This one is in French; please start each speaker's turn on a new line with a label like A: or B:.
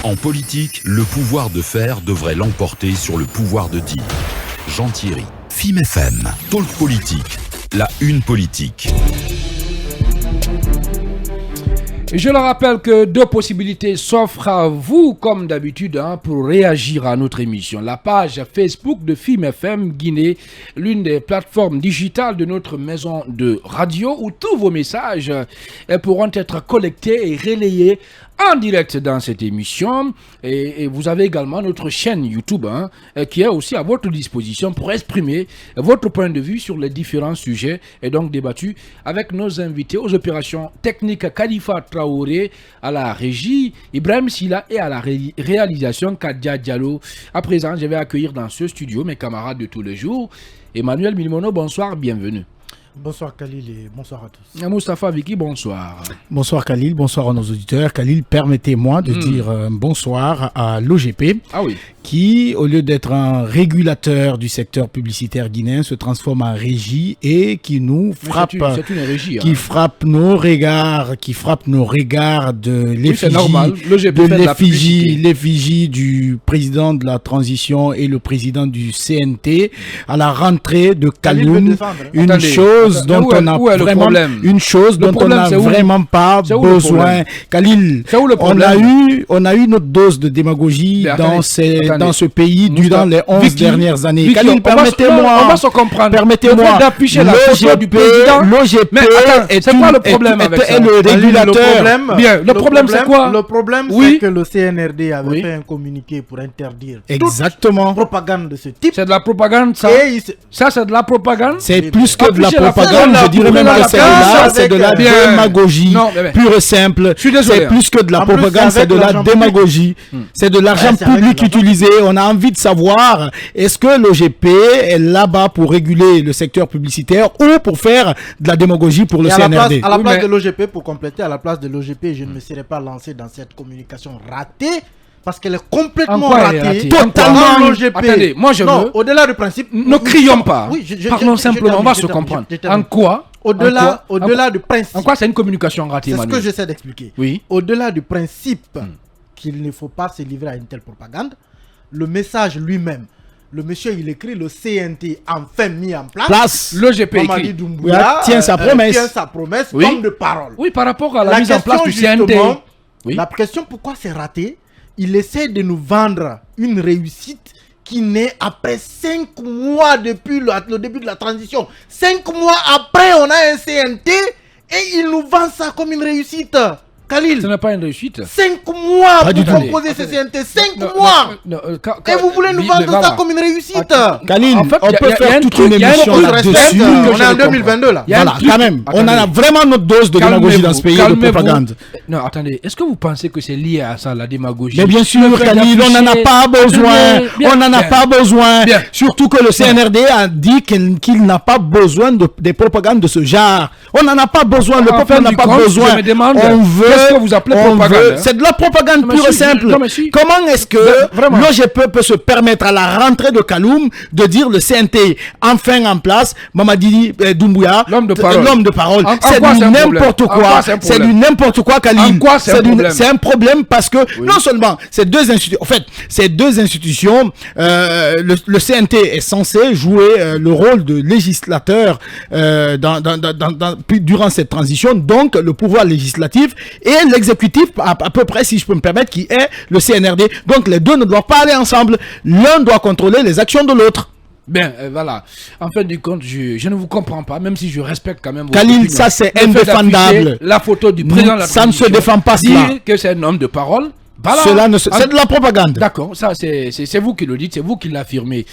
A: En politique, le pouvoir de faire devrait l'emporter sur le pouvoir de dire. Jean Thierry, FIM FM, Talk Politique, la une politique.
B: Je le rappelle que deux possibilités s'offrent à vous, comme d'habitude, pour réagir à notre émission. La page Facebook de FIM FM Guinée, l'une des plateformes digitales de notre maison de radio, où tous vos messages pourront être collectés et relayés en direct dans cette émission. Et vous avez également notre chaîne YouTube qui est aussi à votre disposition pour exprimer votre point de vue sur les différents sujets et donc débattus avec nos invités aux opérations techniques Khalifa Traoré à la régie, Ibrahim Silla et à la réalisation Kadia Diallo. À présent, je vais accueillir dans ce studio mes camarades de tous les jours. Emmanuel Milmono, bonsoir, bienvenue.
C: Bonsoir Khalil et bonsoir à tous.
B: Moustapha Vicky, bonsoir.
D: Bonsoir Khalil, bonsoir à nos auditeurs. Khalil, permettez-moi de dire bonsoir à l'OGP, qui, au lieu d'être un régulateur du secteur publicitaire guinéen, se transforme en régie et qui nous frappe,
B: c'est une régie,
D: qui frappe nos regards, de l'effigie du président de la transition et le président du CNT à la rentrée de Kaloum. Une chose dont on a vraiment pas besoin. Khalil, on a eu notre dose de démagogie dans ce pays durant les 11 dernières années. Khalil, permettez-moi.
B: On va se comprendre.
D: Permettez-moi
B: d'afficher la photo du président.
D: L'OGP
B: c'est quoi le problème avec ça?
D: Le régulateur.
B: Le problème c'est quoi?
C: Le problème c'est que le CNRD avait fait un communiqué pour interdire
D: exactement
C: toute propagande de ce type.
B: C'est de la propagande ça? Ça c'est de la propagande?
D: C'est plus que de la propagande, je dirais même que c'est de la démagogie pure et simple. C'est plus que de la propagande, c'est de la démagogie. C'est de l'argent public utilisé. On a envie de savoir, est-ce que l'OGP est là-bas pour réguler le secteur publicitaire ou pour faire de la démagogie pour le CNRD?
C: À la place de l'OGP, pour compléter, à la place de l'OGP, je ne me serais pas lancé dans cette communication ratée. Parce qu'elle est complètement ratée.
D: Totalement.
C: L'OGP.
B: Attendez, moi je veux.
C: Au-delà du principe.
B: Ne crions pas.
C: Oui,
B: parlons simplement, on va se comprendre. En quoi?
C: Au-delà du principe.
B: En quoi c'est une communication ratée?
C: C'est ce que j'essaie d'expliquer.
B: Oui.
C: Au-delà du principe qu'il ne faut pas se livrer à une telle propagande, le message lui-même. Le monsieur, il écrit le CNT enfin mis en place.
B: L'OGP
C: Mamadi Doumbouya
D: tient sa promesse.
C: Comme de parole.
B: Oui, par rapport à la mise en place du CNT.
C: La question, pourquoi c'est raté? Il essaie de nous vendre une réussite qui naît après 5 mois depuis le début de la transition. 5 mois après, on a un CNT et il nous vend ça comme une réussite. Khalil,
B: ce n'est pas une réussite.
C: 5 mois pour composer ce CNT. 5 mois. Et vous voulez nous vendre ça comme une réussite.
D: Khalil, on peut faire toute une émission là-dessus.
C: On est en 2022 là.
D: Voilà, quand même. On a vraiment notre dose de démagogie dans ce pays de propagande.
B: Non, attendez. Est-ce que vous pensez que c'est lié à ça, la démagogie?
D: Mais bien sûr, Khalil, on n'en a pas besoin. On n'en a pas besoin. Surtout que le CNRD a dit qu'il n'a pas besoin des propagandes de ce genre. On n'en a pas besoin. Le peuple n'a pas besoin. On veut.
B: Qu'est-ce que vous appelez propagande?
D: C'est de la propagande pure et simple. Comment est-ce que l'OGP peut se permettre à la rentrée de Kaloum de dire le CNT enfin en place, Mamadi Doumbouya, l'homme de parole. C'est du n'importe quoi. C'est du n'importe quoi, Khalil. C'est un problème parce que non seulement ces deux institutions, le CNT est censé jouer le rôle de législateur durant cette transition, donc le pouvoir législatif et l'exécutif, à peu près, si je peux me permettre, qui est le CNRD. Donc les deux ne doivent pas aller ensemble. L'un doit contrôler les actions de l'autre.
B: Bien, voilà. En fin de compte, je ne vous comprends pas, même si je respecte quand même.
D: Khalil, ça c'est indéfendable.
B: La photo du président de la
D: ça ne se défend pas, cela.
B: Dire que c'est un homme de parole.
D: Voilà. C'est de la propagande.
B: D'accord, ça c'est vous qui le dites, c'est vous qui l'affirmez.